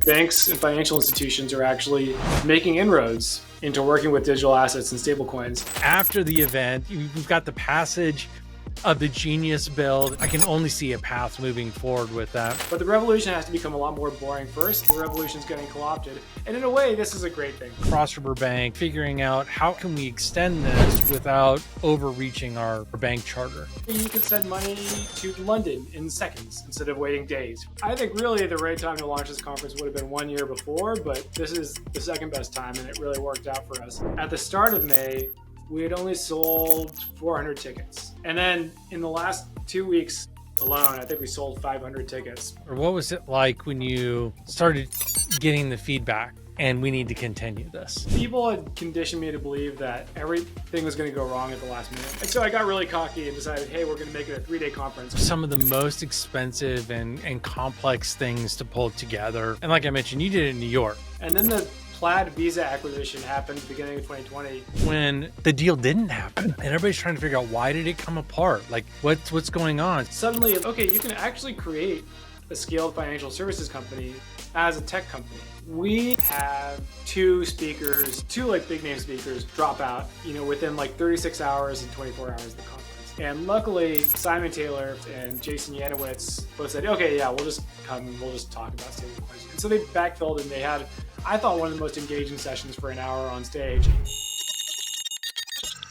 Banks and financial institutions are actually making inroads into working with digital assets and stablecoins. After the event, we've got the passage of the Genius build. I can only see a path moving forward with that. But the revolution has to become a lot more boring first. The revolution's getting co-opted. And in a way, this is a great thing. Cross River Bank, figuring out how can we extend this without overreaching our bank charter. You could send money to London in seconds instead of waiting days. I think really the right time to launch this conference would have been 1 year before, but this is the second best time and it really worked out for us. At the start of May, we had only sold 400 tickets. And then in the last 2 weeks alone, I think we sold 500 tickets. Or what was it like when you started getting the feedback and we need to continue this? People had conditioned me to believe that everything was going to go wrong at the last minute. And so I got really cocky and decided, hey, we're going to make it a 3-day conference. Some of the most expensive and complex things to pull together. And like I mentioned, you did it in New York. And then the Plaid-Visa acquisition happened at the beginning of 2020. When the deal didn't happen and everybody's trying to figure out why did it come apart? Like what's going on? Suddenly, okay, you can actually create a scaled financial services company as a tech company. We have two big name speakers drop out, within 36 hours and 24 hours of the conference. And luckily, Simon Taylor and Jason Yanowitz both said, okay, yeah, we'll just come and we'll just talk about stablecoins. And so they backfilled and they had, I thought, one of the most engaging sessions for an hour on stage.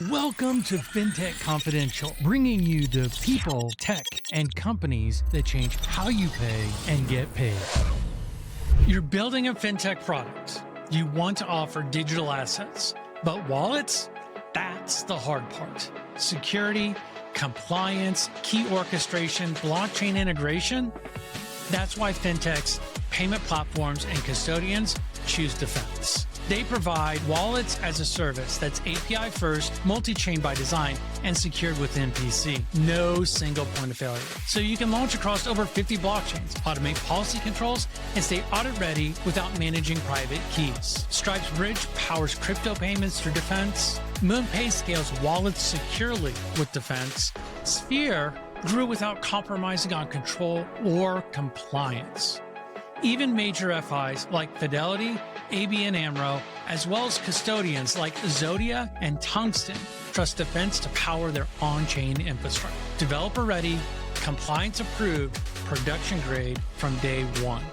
Welcome to Fintech Confidential, bringing you the people, tech, and companies that change how you pay and get paid. You're building a fintech product. You want to offer digital assets, but wallets? That's the hard part. Security, compliance, key orchestration, blockchain integration. That's why fintechs, payment platforms, and custodians choose Dfns. They provide wallets as a service that's API first, multi-chain by design, and secured with MPC. No single point of failure. So you can launch across over 50 blockchains, automate policy controls, and stay audit ready without managing private keys. Stripe's Bridge powers crypto payments through Dfns. MoonPay scales wallets securely with Dfns. Sphere grew without compromising on control or compliance. Even major FIs like Fidelity, ABN AMRO, as well as custodians like Zodia and Tungsten trust Dfns to power their on-chain infrastructure. Developer ready, compliance approved, production grade from day one.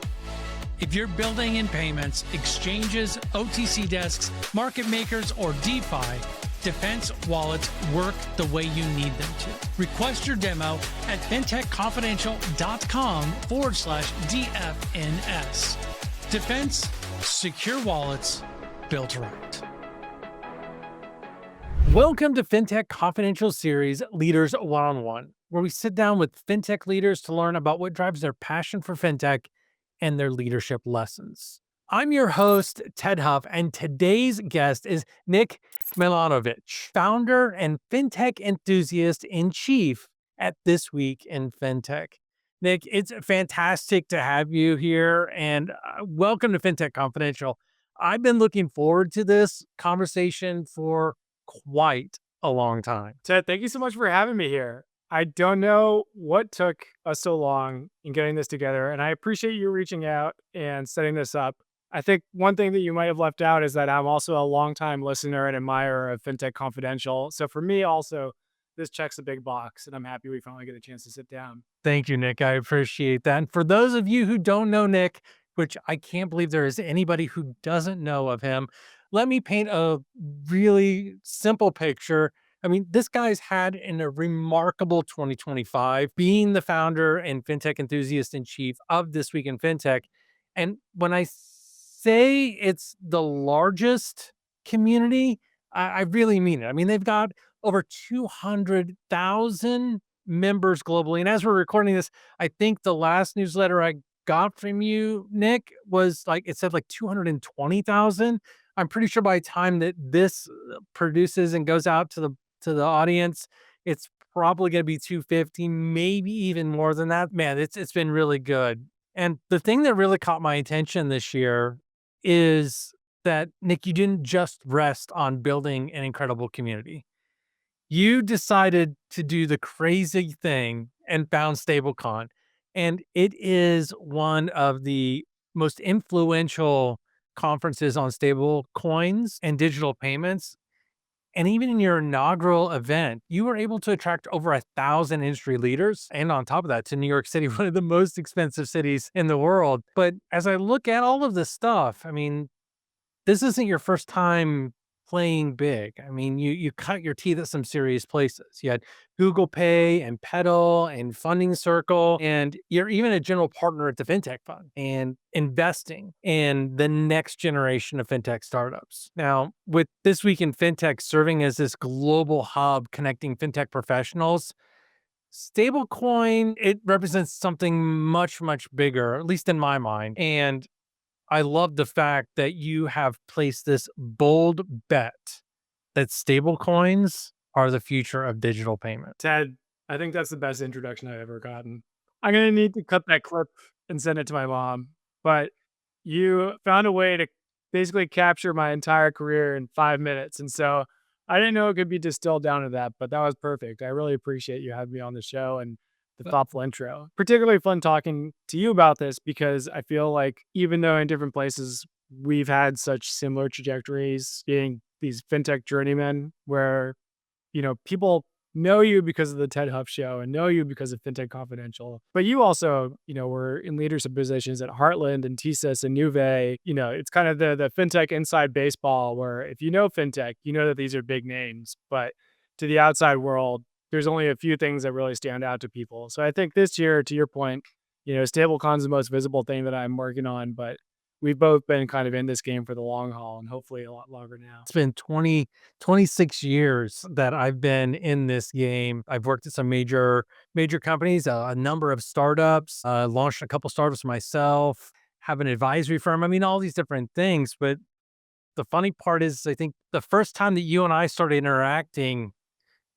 If you're building in payments, exchanges, OTC desks, market makers, or DeFi, Dfns wallets work the way you need them to. Request your demo at fintechconfidential.com/DFNS. Dfns, secure wallets built right. Welcome to Fintech Confidential series Leaders One-on-One, where we sit down with fintech leaders to learn about what drives their passion for fintech and their leadership lessons. I'm your host, Ted Huff, and today's guest is Nik Milanović, founder and fintech enthusiast in chief at This Week in Fintech. Nik, it's fantastic to have you here, and welcome to Fintech Confidential. I've been looking forward to this conversation for quite a long time. Ted, thank you so much for having me here. I don't know what took us so long in getting this together, and I appreciate you reaching out and setting this up. I think one thing that you might have left out is that I'm also a longtime listener and admirer of Fintech Confidential. So for me also, this checks a big box, and I'm happy we finally get a chance to sit down. Thank you, Nik. I appreciate that. And for those of you who don't know Nik, which I can't believe there is anybody who doesn't know of him, let me paint a really simple picture. I mean, this guy's had a remarkable 2025, being the founder and fintech enthusiast in chief of This Week in Fintech. And when I say it's the largest community, I really mean it. I mean, they've got over 200,000 members globally. And as we're recording this, I think the last newsletter I got from you, Nik, was it said 220,000. I'm pretty sure by the time that this produces and goes out to the audience, it's probably going to be 250, maybe even more than that. Man, it's been really good. And the thing that really caught my attention this year is that, Nik, you didn't just rest on building an incredible community. You decided to do the crazy thing and found StableCon. And it is one of the most influential conferences on stable coins and digital payments. And even in your inaugural event, you were able to attract over 1,000 industry leaders. And on top of that, to New York City, one of the most expensive cities in the world. But as I look at all of this stuff, I mean, this isn't your first time playing big. I mean, you cut your teeth at some serious places. You had Google Pay and Pedal and Funding Circle, and you're even a general partner at the FinTech Fund and investing in the next generation of FinTech startups. Now, with This Week in FinTech serving as this global hub connecting FinTech professionals, stablecoin, it represents something much, much bigger, at least in my mind. And I love the fact that you have placed this bold bet that stable coins are the future of digital payment. Ted, I think that's the best introduction I've ever gotten. I'm going to need to cut that clip and send it to my mom. But you found a way to basically capture my entire career in 5 minutes. And so I didn't know it could be distilled down to that, but that was perfect. I really appreciate you having me on the show and the thoughtful intro. Particularly fun talking to you about this because I feel like even though in different places we've had such similar trajectories, being these fintech journeymen where, people know you because of the Ted Huff show and know you because of Fintech Confidential. But you also, were in leadership positions at Heartland and TSYS and Nuvei. It's kind of the fintech inside baseball where if you know fintech, you know that these are big names. But to the outside world, there's only a few things that really stand out to people. So I think this year, to your point, StableCon's the most visible thing that I'm working on, but we've both been kind of in this game for the long haul and hopefully a lot longer now. It's been 26 years that I've been in this game. I've worked at some major companies, a number of startups, launched a couple startups myself, have an advisory firm. I mean, all these different things. But the funny part is, I think the first time that you and I started interacting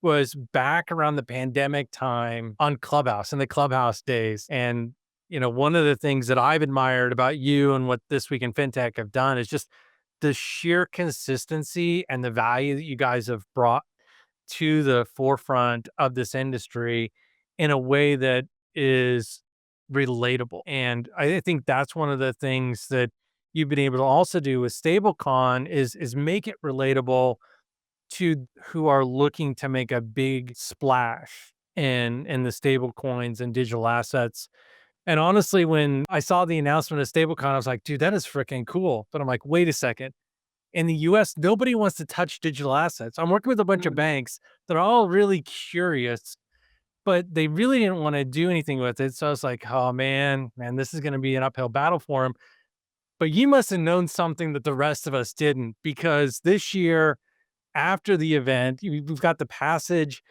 was back around the pandemic time on Clubhouse, in the Clubhouse days. And, one of the things that I've admired about you and what This Week in FinTech have done is just the sheer consistency and the value that you guys have brought to the forefront of this industry in a way that is relatable. And I think that's one of the things that you've been able to also do with StableCon is make it relatable to who are looking to make a big splash in the stable coins and digital assets. And honestly, when I saw the announcement of StableCon, I was like, dude, that is freaking cool. But I'm like, wait a second. In the US, nobody wants to touch digital assets. I'm working with a bunch of banks that are all really curious, but they really didn't want to do anything with it. So I was like, oh man, this is going to be an uphill battle for them. But you must have known something that the rest of us didn't, because this year, after the event, we've got the passage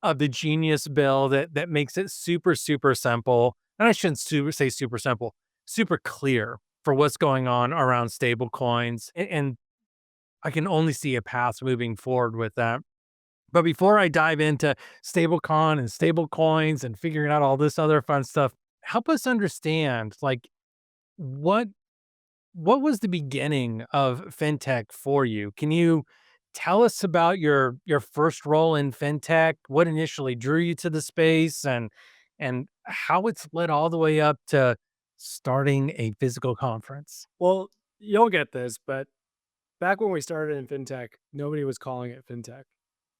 of the Genius bill that makes it super, super simple. And I shouldn't say super simple, super clear for what's going on around stable coins. And I can only see a path moving forward with that. But before I dive into StableCon and stable coins and figuring out all this other fun stuff, help us understand, like, what was the beginning of fintech for you? Can you tell us about your first role in fintech, what initially drew you to the space, and how it's led all the way up to starting a physical conference? Well, you'll get this, but back when we started in fintech, nobody was calling it fintech.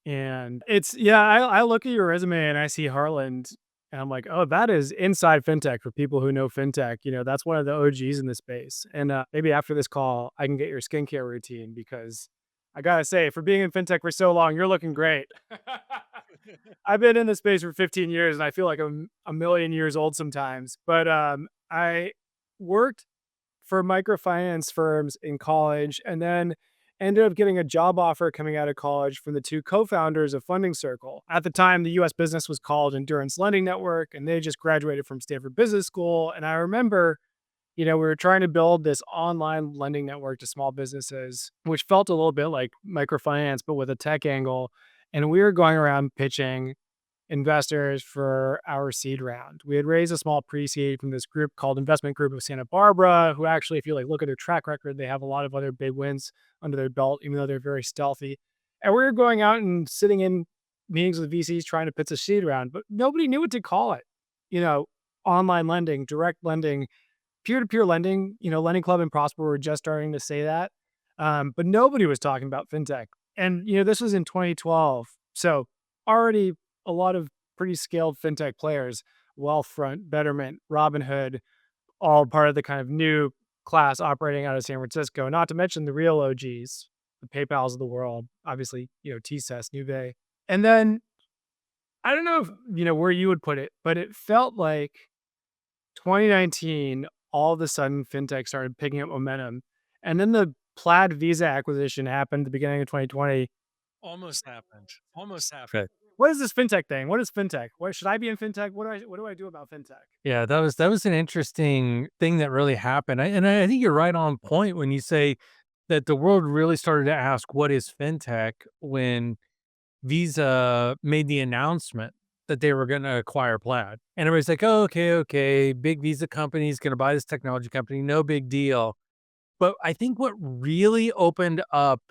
And I look at your resume and I see Heartland and I'm like, oh, that is inside fintech for people who know fintech. That's one of the OGs in the space. And maybe after this call, I can get your skincare routine because I gotta say, for being in fintech for so long, you're looking great. I've been in this space for 15 years and I feel like I'm a million years old sometimes. But I worked for microfinance firms in college and then ended up getting a job offer coming out of college from the two co-founders of Funding Circle. At the time, the US business was called Endurance Lending Network, and they just graduated from Stanford Business School. And I remember, we were trying to build this online lending network to small businesses, which felt a little bit like microfinance, but with a tech angle. And we were going around pitching investors for our seed round. We had raised a small pre-seed from this group called Investment Group of Santa Barbara, who actually, if you look at their track record, they have a lot of other big wins under their belt, even though they're very stealthy. And we were going out and sitting in meetings with VCs trying to pitch a seed round, but nobody knew what to call it. Online lending, direct lending, peer-to-peer lending, Lending Club and Prosper were just starting to say that. But nobody was talking about fintech. And, this was in 2012. So already a lot of pretty scaled fintech players, Wealthfront, Betterment, Robinhood, all part of the kind of new class operating out of San Francisco, not to mention the real OGs, the PayPals of the world, obviously, TSES, Nuvei. And then I don't know if, where you would put it, but it felt like 2019, all of a sudden, fintech started picking up momentum. And then the Plaid-Visa acquisition happened at the beginning of 2020. Almost happened. Almost happened. What is this fintech thing? What is fintech? What should I be in fintech? What do I do about fintech? Yeah, that was an interesting thing that really happened. I think you're right on point when you say that the world really started to ask what is fintech when Visa made the announcement that they were going to acquire Plaid. And everybody's like, oh, okay, big Visa company is going to buy this technology company, no big deal. But I think what really opened up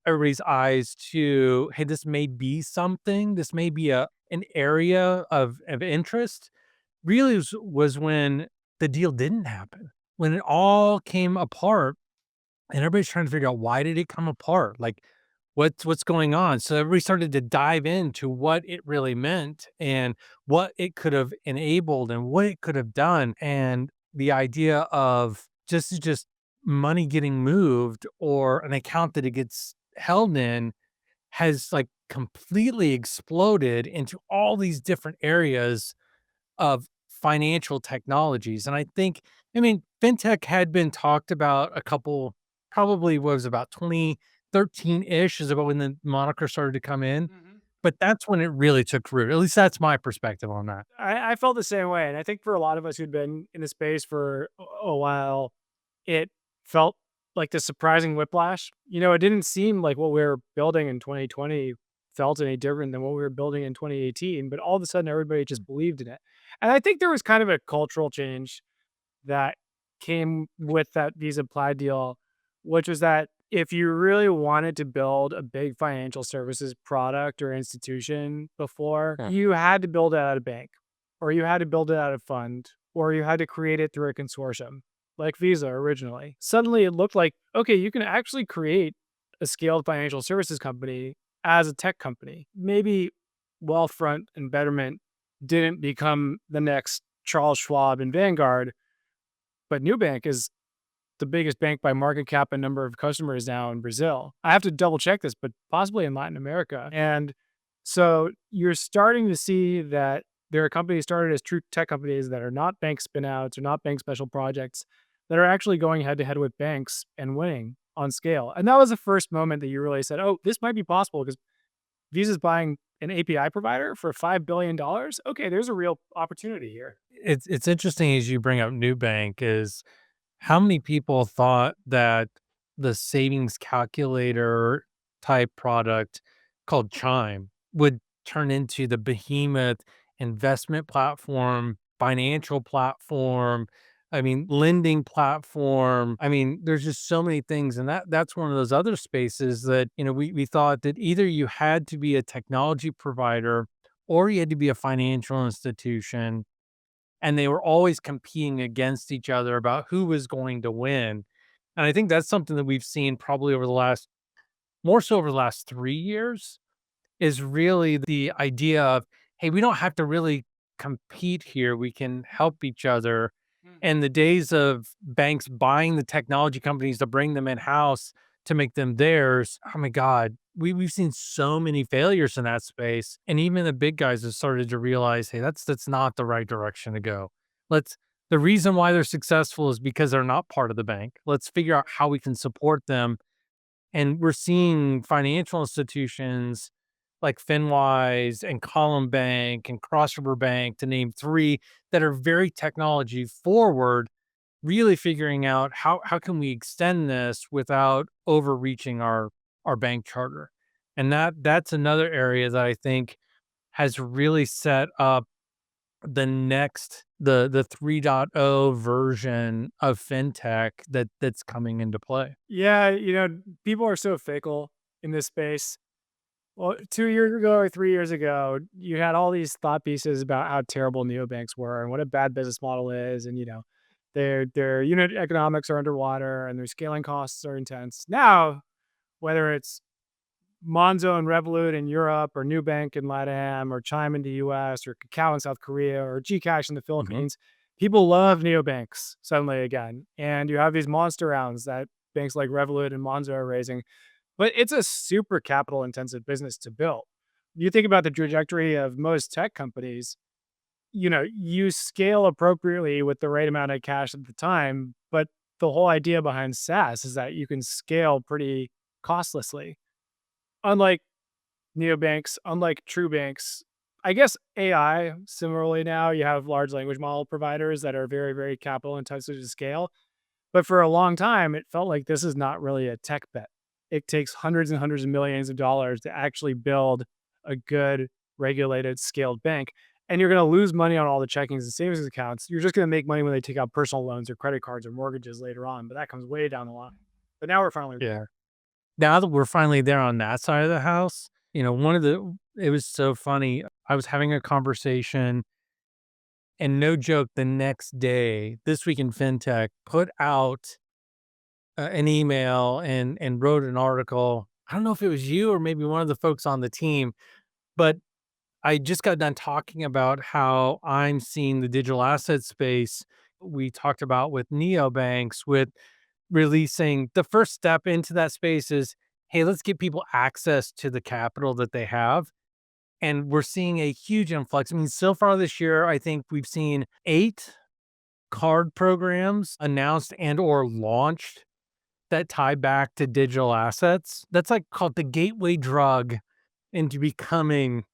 everybody's eyes to, hey, this may be something, this may be an area of interest, really was when the deal didn't happen. When it all came apart and everybody's trying to figure out why did it come apart? Like what's going on? So everybody started to dive into what it really meant and what it could have enabled and what it could have done. And the idea of just money getting moved or an account that it gets held in has like completely exploded into all these different areas of financial technologies. And I mean, fintech had been talked about a couple, probably was about 2013-ish is about when the moniker started to come in. But that's when it really took root. At least that's my perspective on that. I felt the same way. And I think for a lot of us who'd been in the space for a while, it felt like the surprising whiplash. It didn't seem like what we were building in 2020 felt any different than what we were building in 2018, but all of a sudden everybody just believed in it. And I think there was kind of a cultural change that came with that Visa Plaid deal, which was that if you really wanted to build a big financial services product or institution before, you had to build it at a bank, or you had to build it at a fund, or you had to create it through a consortium like Visa originally. Suddenly it looked like, okay, you can actually create a scaled financial services company as a tech company. Maybe Wealthfront and Betterment didn't become the next Charles Schwab and Vanguard, but Nubank is the biggest bank by market cap and number of customers now in Brazil. I have to double check this, but possibly in Latin America. And so you're starting to see that there are companies started as true tech companies that are not bank spinouts or not bank special projects that are actually going head to head with banks and winning on scale. And that was the first moment that you really said, oh, this might be possible because Visa's buying an API provider for $5 billion. Okay, there's a real opportunity here. It's interesting as you bring up Nubank is how many people thought that the savings calculator type product called Chime would turn into the behemoth investment platform, financial platform, I mean, lending platform. I mean, there's just so many things. And that's one of those other spaces that, we thought that either you had to be a technology provider or you had to be a financial institution and they were always competing against each other about who was going to win. And I think that's something that we've seen probably more so over the last 3 years, is really the idea of, hey, we don't have to really compete here. We can help each other. And the days of banks buying the technology companies to bring them in house to make them theirs, oh my God, we've seen so many failures in that space. And even the big guys have started to realize, hey, that's not the right direction to go. The reason why they're successful is because they're not part of the bank. Let's figure out how we can support them. And we're seeing financial institutions like Finwise and Column Bank and Cross River Bank, to name three, that are very technology forward, really figuring out how can we extend this without overreaching our bank charter. And that's another area that I think has really set up the 3.0 version of fintech that's coming into play. Yeah, people are so fickle in this space. Well, 2 years ago or 3 years ago, you had all these thought pieces about how terrible neobanks were and what a bad business model is. And, Their unit economics are underwater and their scaling costs are intense. Now, whether it's Monzo and Revolut in Europe, or Nubank in LATAM, or Chime in the US, or Kakao in South Korea, or Gcash in the Philippines, people love neobanks suddenly again. And you have these monster rounds that banks like Revolut and Monzo are raising. But it's a super capital intensive business to build. You think about the trajectory of most tech companies, you scale appropriately with the right amount of cash at the time. But the whole idea behind SaaS is that you can scale pretty costlessly. Unlike neobanks, unlike true banks, I guess AI, similarly now, you have large language model providers that are very, very capital intensive to scale. But for a long time, it felt like this is not really a tech bet. It takes hundreds and hundreds of millions of dollars to actually build a good, regulated, scaled bank. And you're going to lose money on all the checkings and savings accounts. You're just going to make money when they take out personal loans or credit cards or mortgages later on. But that comes way down the line. But now we're finally Yeah. Now that we're finally there on that side of the house, it was so funny. I was having a conversation, and no joke, the next day, This Week in FinTech put out an email and wrote an article. I don't know if it was you or maybe one of the folks on the team, but I just got done talking about how I'm seeing the digital asset space. We talked about with neobanks, with releasing the first step into that space is, hey, let's give people access to the capital that they have. And we're seeing a huge influx. I mean, so far this year, I think we've seen 8 card programs announced and or launched that tie back to digital assets. That's like called the gateway drug into becoming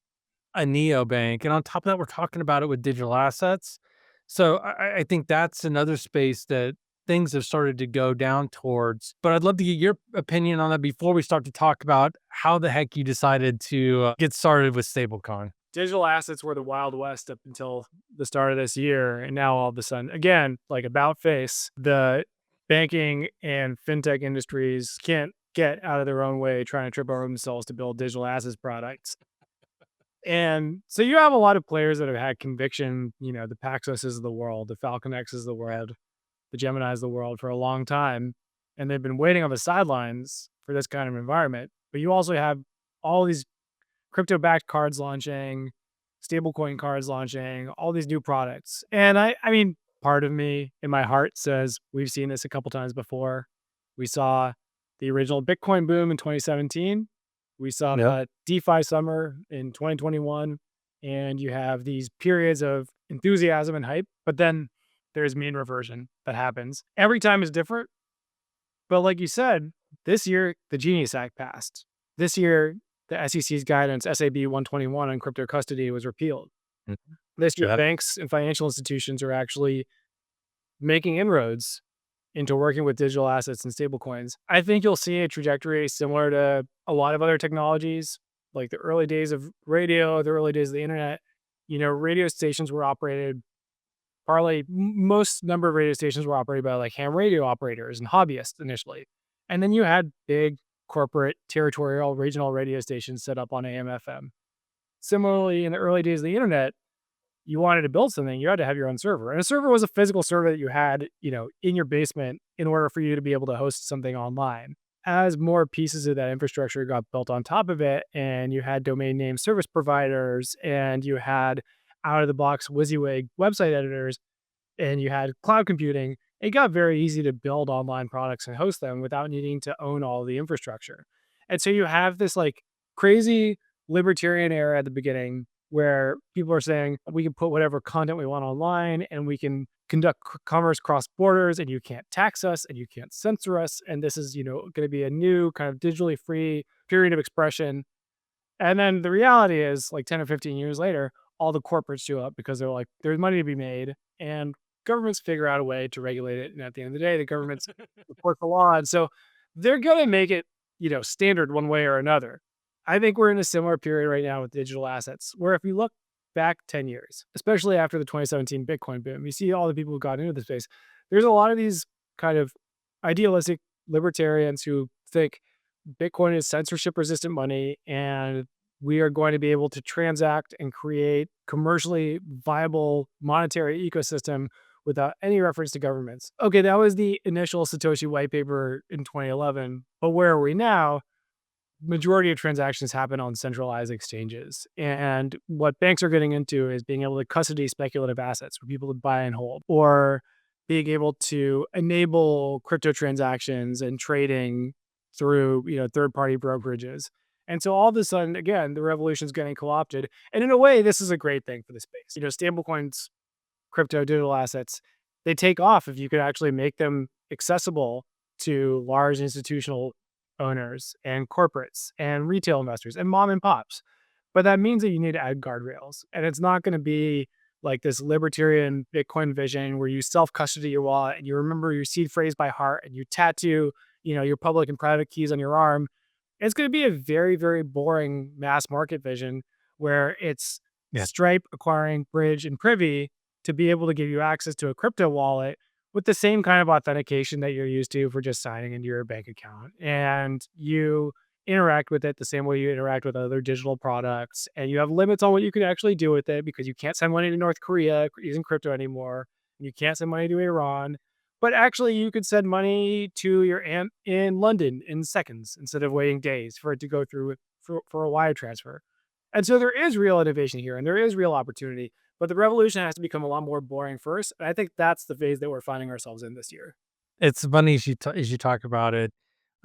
a neobank. And on top of that, we're talking about it with digital assets. So I think that's another space that things have started to go down towards. But I'd love to get your opinion on that before we start to talk about how the heck you decided to get started with StableCon. digital assets were the Wild West up until the start of this year. And now all of a sudden, again, like about face, the banking and fintech industries can't get out of their own way trying to trip over themselves to build digital assets products. And so you have a lot of players that have had conviction, the Paxoses of the world, the FalconXs of the world, the Geminis of the world for a long time. And they've been waiting on the sidelines for this kind of environment. But you also have all these crypto-backed cards launching, stablecoin cards launching, all these new products. And I mean, part of me in my heart says we've seen this a couple times before. We saw the original Bitcoin boom in 2017. We saw the DeFi summer in 2021. And you have these periods of enthusiasm and hype, but then there's mean reversion that happens. Every time is different. But like you said, this year, the Genius Act passed. This year, the SEC's guidance, SAB 121 on crypto custody was repealed. Mhm. This year, Yeah. banks and financial institutions are actually making inroads into working with digital assets and stablecoins. I think you'll see a trajectory similar to a lot of other technologies, like the early days of radio, the early days of the internet. Radio stations were operated partly, most number of radio stations were operated by like ham radio operators and hobbyists initially. And then you had big corporate, territorial, regional radio stations set up on AM, FM. Similarly, in the early days of the internet, you wanted to build something, you had to have your own server. And a server was a physical server that you had, in your basement in order for you to be able to host something online. As more pieces of that infrastructure got built on top of it, and you had domain name service providers, and you had out-of-the-box WYSIWYG website editors, and you had cloud computing, it got very easy to build online products and host them without needing to own all the infrastructure. And so you have this like crazy libertarian era at the beginning where people are saying we can put whatever content we want online and we can conduct commerce cross borders and you can't tax us and you can't censor us. And this is, going to be a new kind of digitally free period of expression. And then the reality is like 10 or 15 years later, all the corporates show up because they're like, there's money to be made and governments figure out a way to regulate it. And at the end of the day, the governments support the law. And so they're going to make it, standard one way or another. I think we're in a similar period right now with digital assets, where if you look back 10 years, especially after the 2017 Bitcoin boom, you see all the people who got into the space. There's a lot of these kind of idealistic libertarians who think Bitcoin is censorship resistant money and we are going to be able to transact and create commercially viable monetary ecosystem without any reference to governments. Okay, that was the initial Satoshi white paper in 2011, but where are we now? Majority of transactions happen on centralized exchanges. And what banks are getting into is being able to custody speculative assets for people to buy and hold, or being able to enable crypto transactions and trading through, third-party brokerages. And so all of a sudden, again, the revolution is getting co-opted. And in a way, this is a great thing for the space. Stablecoins, crypto digital assets, they take off if you could actually make them accessible to large institutional owners and corporates and retail investors and mom and pops. But that means that you need to add guardrails. And it's not going to be like this libertarian Bitcoin vision where you self-custody your wallet and you remember your seed phrase by heart and you tattoo, your public and private keys on your arm. It's going to be a very, very boring mass market vision where it's Stripe acquiring Bridge and Privy to be able to give you access to a crypto wallet with the same kind of authentication that you're used to for just signing into your bank account. And you interact with it the same way you interact with other digital products. And you have limits on what you can actually do with it because you can't send money to North Korea using crypto anymore. You can't send money to Iran. But actually, you could send money to your aunt in London in seconds instead of waiting days for it to go through for a wire transfer. And so there is real innovation here and there is real opportunity. But the revolution has to become a lot more boring first. And I think that's the phase that we're finding ourselves in this year. It's funny as you talk about it.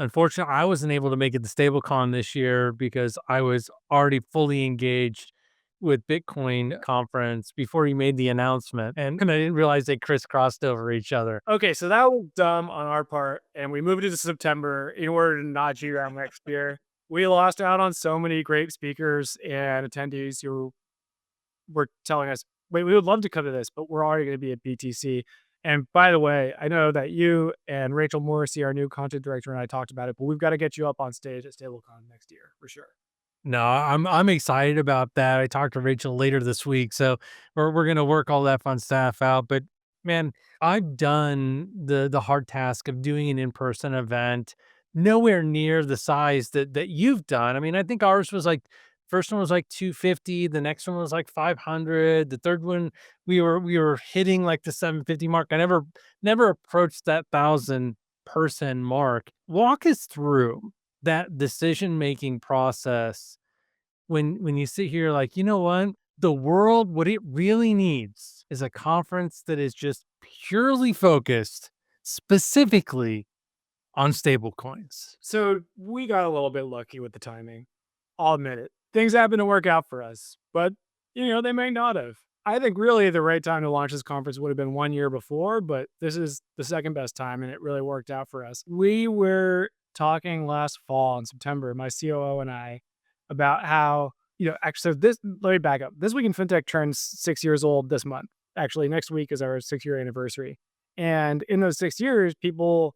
Unfortunately, I wasn't able to make it to StableCon this year because I was already fully engaged with Bitcoin conference before he made the announcement. And I didn't realize they crisscrossed over each other. Okay, so that was dumb on our part. And we moved it to September in order to not GRAM next year. We lost out on so many great speakers and attendees who were telling us, wait, we would love to come to this, but we're already going to be at BTC. And by the way, I know that you and Rachel Morrissey, our new content director, and I talked about it, but we've got to get you up on stage at StableCon next year for sure. No, I'm excited about that. I talked to Rachel later this week, so we're gonna work all that fun stuff out. But man, I've done the hard task of doing an in-person event, nowhere near the size that you've done. I mean, I think ours was like first one was like 250, the next one was like 500, the third one we were hitting like the 750 mark. I never approached that 1,000 person mark. Walk us through that decision-making process when you sit here like, you know what? The world, what it really needs is a conference that is just purely focused specifically on stable coins. So we got a little bit lucky with the timing. I'll admit it. Things happen to work out for us, but they may not have. I think really the right time to launch this conference would have been 1 year before, but this is the second best time and it really worked out for us. We were talking last fall in September, my COO and I, about how, actually, so let me back up. This Week in FinTech turns 6 years old this month. Actually, next week is our 6-year anniversary. And in those 6 years, people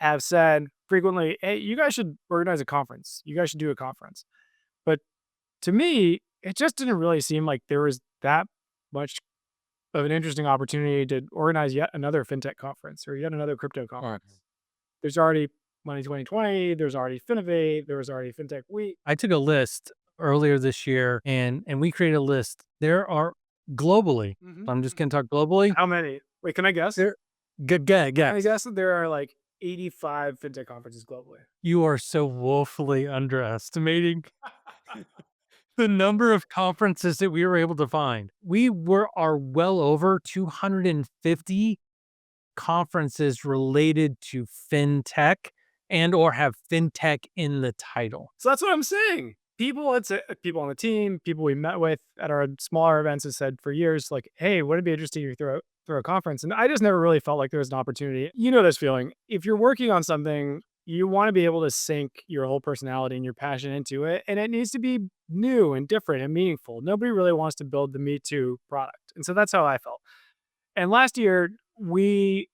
have said frequently, hey, you guys should organize a conference. You guys should do a conference. But to me, it just didn't really seem like there was that much of an interesting opportunity to organize yet another FinTech conference or yet another crypto conference. Right. There's already Money 2020, there's already Finovate, there was already FinTech Week. I took a list earlier this year and we created a list. There are globally, I'm just going to talk globally. How many? Wait, can I guess? Good. I guess that there are like 85 FinTech conferences globally. You are so woefully underestimating the number of conferences that we were able to find. We are well over 250 conferences related to fintech and or have fintech in the title. So that's what I'm saying. People on the team, people we met with at our smaller events have said for years, like, hey, would it be interesting to throw a conference? And I just never really felt like there was an opportunity. You know this feeling. If you're working on something, you want to be able to sink your whole personality and your passion into it. And it needs to be new and different and meaningful. Nobody really wants to build the Me Too product. And so that's how I felt. And last year, we,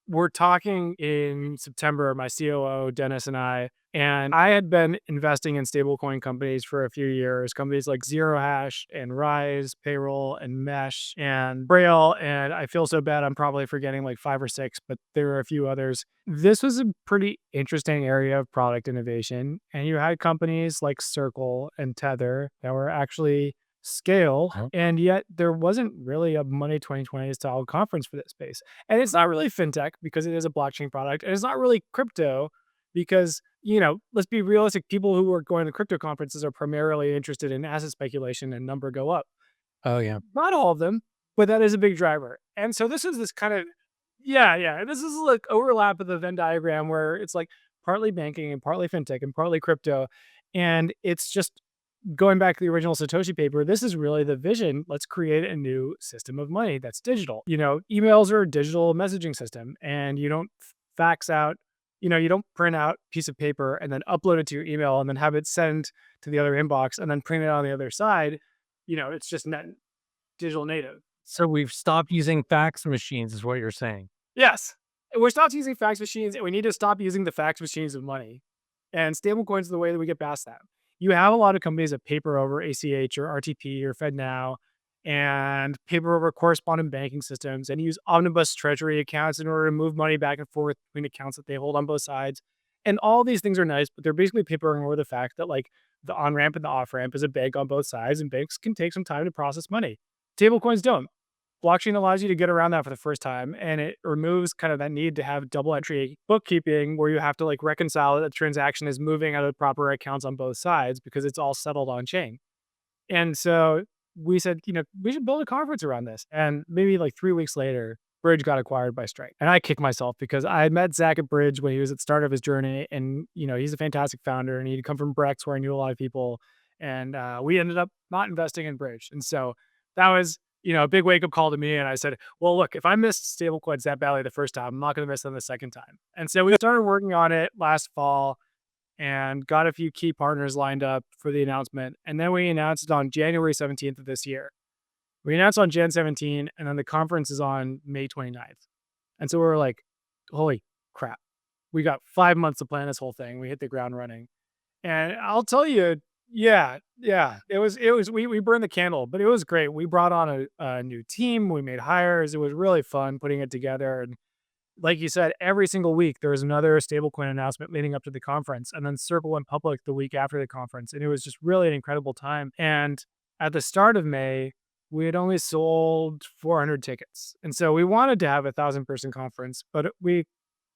we're talking in September, my COO, Dennis, and I had been investing in stablecoin companies for a few years, companies like Zero Hash and Rise, Payroll, and Mesh, and Braille, and I feel so bad I'm probably forgetting like 5 or 6, but there are a few others. This was a pretty interesting area of product innovation, and you had companies like Circle and Tether that were actually scale. And yet there wasn't really a Monday 2020 style conference for this space. And it's not really fintech because it is a blockchain product. And it's not really crypto because, let's be realistic. People who are going to crypto conferences are primarily interested in asset speculation and number go up. Oh, yeah. Not all of them, but that is a big driver. And so this is this kind of, this is like overlap of the Venn diagram where it's like partly banking and partly fintech and partly crypto. And it's just going back to the original Satoshi paper, this is really the vision. Let's create a new system of money that's digital. Emails are a digital messaging system, and you don't fax out, you don't print out a piece of paper and then upload it to your email and then have it send to the other inbox and then print it on the other side. It's just net digital native. So we've stopped using fax machines is what you're saying. Yes. We're stopped using fax machines, and we need to stop using the fax machines of money. And stablecoins are the way that we get past that. You have a lot of companies that paper over ACH or RTP or FedNow and paper over correspondent banking systems and use omnibus treasury accounts in order to move money back and forth between accounts that they hold on both sides. And all these things are nice, but they're basically papering over the fact that like the on-ramp and the off-ramp is a bank on both sides, and banks can take some time to process money. Stablecoins don't. Blockchain allows you to get around that for the first time, and it removes kind of that need to have double entry bookkeeping where you have to like reconcile that the transaction is moving out of the proper accounts on both sides because it's all settled on chain. And so we said, we should build a conference around this. And maybe like 3 weeks later, Bridge got acquired by Stripe. And I kicked myself because I met Zach at Bridge when he was at the start of his journey. And, he's a fantastic founder, and he'd come from Brex where I knew a lot of people. And we ended up not investing in Bridge. And so that was, a big wake-up call to me. And I said, well, look, if I missed stablecoins that badly the first time, I'm not going to miss them the second time. And so we started working on it last fall and got a few key partners lined up for the announcement. And then we announced it on January 17th of this year. We announced on Jan 17, and then the conference is on May 29th. And so we were like, holy crap. We got 5 months to plan this whole thing. We hit the ground running. And I'll tell you, it was, we burned the candle, but it was great. We brought on a new team. We made hires. It was really fun putting it together. And like you said, every single week there was another stablecoin announcement leading up to the conference, and then Circle went public the week after the conference. And it was just really an incredible time. And at the start of May, we had only sold 400 tickets. And so we wanted to have a 1,000-person conference, but we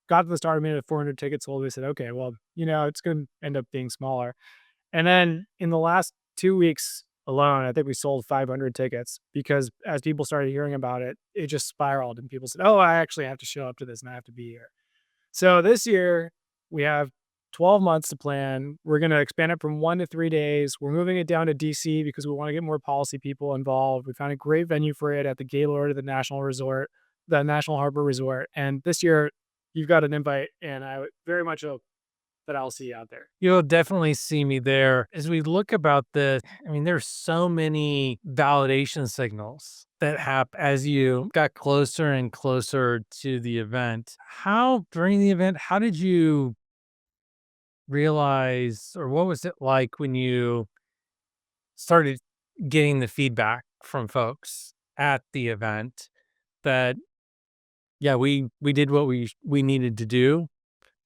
got to the start of May with 400 tickets sold. We said, okay, well, it's going to end up being smaller. And then in the last 2 weeks alone, I think we sold 500 tickets because as people started hearing about it, it just spiraled and people said, oh, I actually have to show up to this and I have to be here. So this year we have 12 months to plan. We're going to expand it from 1 to 3 days. We're moving it down to DC because we want to get more policy people involved. We found a great venue for it at the Gaylord of the National Harbor Resort. And this year you've got an invite, and I very much hope that I'll see you out there. You'll definitely see me there. As we look about this, there's so many validation signals that happen as you got closer and closer to the event. During the event, how did you realize, or what was it like when you started getting the feedback from folks at the event that, we did what we needed to do,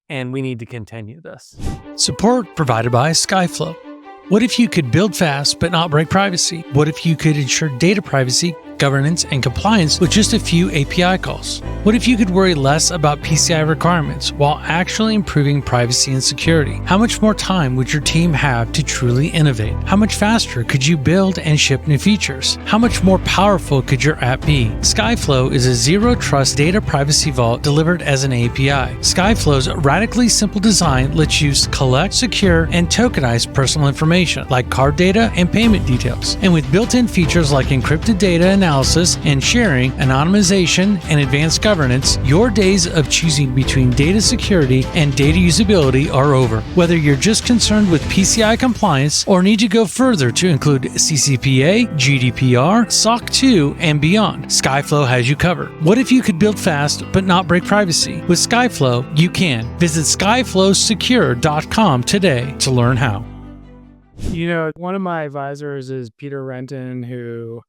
and we need to continue this? Support provided by Skyflow. What if you could build fast but not break privacy? What if you could ensure data privacy, governance, and compliance with just a few API calls? What if you could worry less about PCI requirements while actually improving privacy and security? How much more time would your team have to truly innovate? How much faster could you build and ship new features? How much more powerful could your app be? Skyflow is a zero-trust data privacy vault delivered as an API. Skyflow's radically simple design lets you collect, secure, and tokenize personal information like card data and payment details. And with built-in features like encrypted data analysis and sharing, anonymization, and advanced governance, your days of choosing between data security and data usability are over. Whether you're just concerned with PCI compliance or need to go further to include CCPA, GDPR, SOC 2, and beyond, Skyflow has you covered. What if you could build fast but not break privacy? With Skyflow, you can. Visit skyflowsecure.com today to learn how. One of my advisors is Peter Renton, who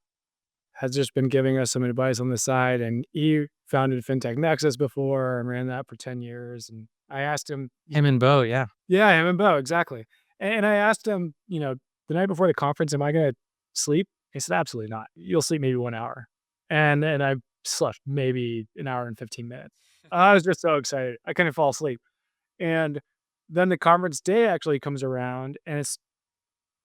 has just been giving us some advice on the side, and he founded FinTech Nexus before and ran that for 10 years. And I asked him... Him and Bo, yeah. Yeah, him and Bo, exactly. And I asked him, the night before the conference, am I going to sleep He said, absolutely not. You'll sleep maybe 1 hour. And I slept maybe an hour and 15 minutes. I was just so excited. I couldn't fall asleep. And then the conference day actually comes around and it's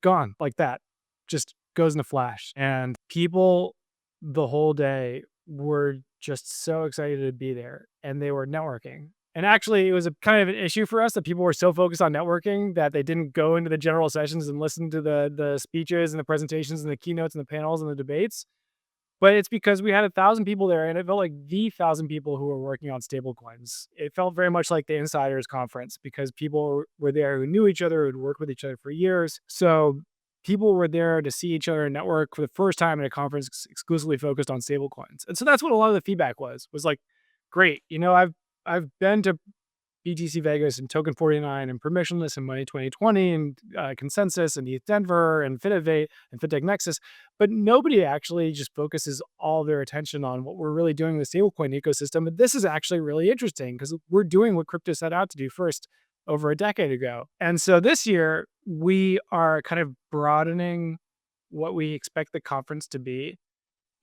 gone like that. Just goes in a flash. And people the whole day were just so excited to be there and they were networking. And actually, it was a kind of an issue for us that people were so focused on networking that they didn't go into the general sessions and listen to the speeches and the presentations and the keynotes and the panels and the debates. But it's because we had 1,000 people there, and it felt like the 1,000 people who were working on stablecoins. It felt very much like the Insiders Conference because people were there who knew each other, who'd worked with each other for years. So people were there to see each other and network for the first time in a conference exclusively focused on stablecoins. And so that's what a lot of the feedback was like, great, I've been to BTC Vegas and Token 49 and Permissionless and Money 2020 and Consensus and ETH Denver and Finovate and Fintech Nexus, but nobody actually just focuses all their attention on what we're really doing in the stablecoin ecosystem. And this is actually really interesting because we're doing what crypto set out to do first over a decade ago. And so this year, we are kind of broadening what we expect the conference to be.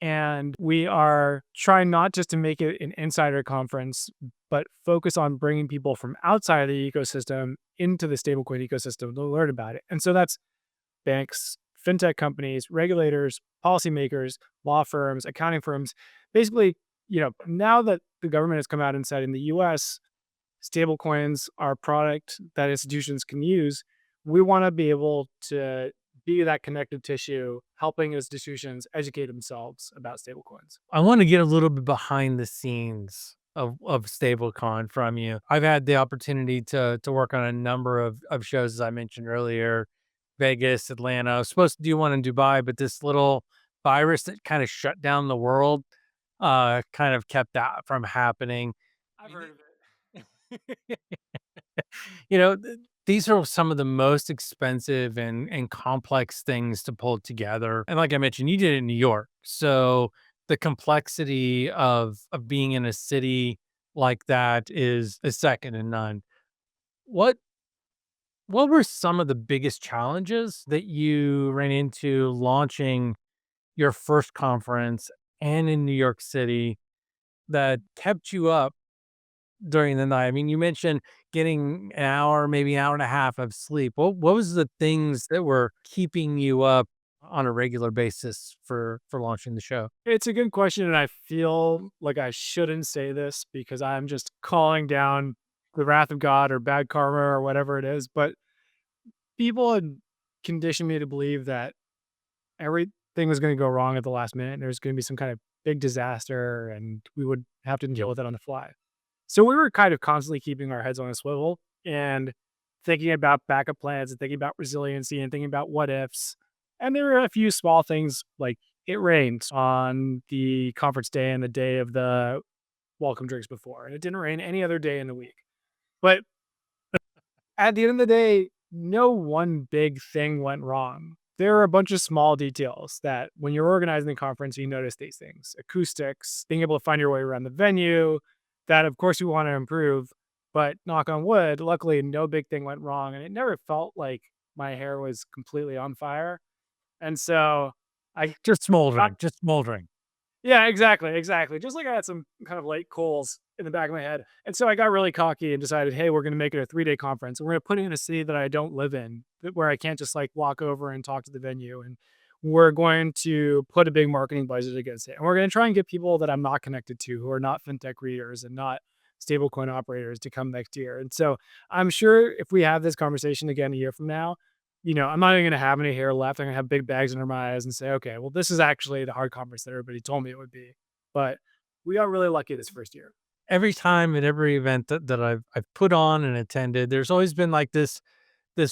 And we are trying not just to make it an insider conference, but focus on bringing people from outside of the ecosystem into the stablecoin ecosystem to learn about it. And so that's banks, fintech companies, regulators, policymakers, law firms, accounting firms. Basically, now that the government has come out and said in the US, stablecoins are a product that institutions can use, we want to be able to be that connective tissue, helping institutions educate themselves about stablecoins. I want to get a little bit behind the scenes of StableCon from you. I've had the opportunity to work on a number of shows, as I mentioned earlier, Vegas, Atlanta. I was supposed to do one in Dubai, but this little virus that kind of shut down the world kind of kept that from happening. I've heard of it. These are some of the most expensive and complex things to pull together. And like I mentioned, you did it in New York. So the complexity of being in a city like that is second to none. What were some of the biggest challenges that you ran into launching your first conference and in New York City that kept you up during the night? I mean, you mentioned getting an hour, maybe an hour and a half of sleep. What was the things that were keeping you up on a regular basis for launching the show? It's a good question, and I feel like I shouldn't say this because I'm just calling down the wrath of God or bad karma or whatever it is, but people had conditioned me to believe that everything was going to go wrong at the last minute, and there's going to be some kind of big disaster, and we would have to deal with it on the fly. So we were kind of constantly keeping our heads on a swivel and thinking about backup plans and thinking about resiliency and thinking about what ifs. And there were a few small things like it rained on the conference day and the day of the welcome drinks before, and it didn't rain any other day in the week. But at the end of the day, no one big thing went wrong. There are a bunch of small details that when you're organizing the conference, you notice these things. Acoustics, being able to find your way around the venue, that of course we want to improve, but knock on wood, luckily no big thing went wrong. And it never felt like my hair was completely on fire. And so I Just smoldering. Yeah, exactly. Just like I had some kind of light coals in the back of my head. And so I got really cocky and decided, hey, we're going to make it a 3-day conference. And we're going to put it in a city that I don't live in, where I can't just like walk over and talk to the venue. And we're going to put a big marketing budget against it. And we're going to try and get people that I'm not connected to, who are not fintech readers and not stablecoin operators, to come next year. And so I'm sure if we have this conversation again a year from now, I'm not even going to have any hair left. I'm going to have big bags under my eyes and say, okay, well, this is actually the hard conference that everybody told me it would be. But we got really lucky this first year. Every time at every event that I've put on and attended, there's always been like this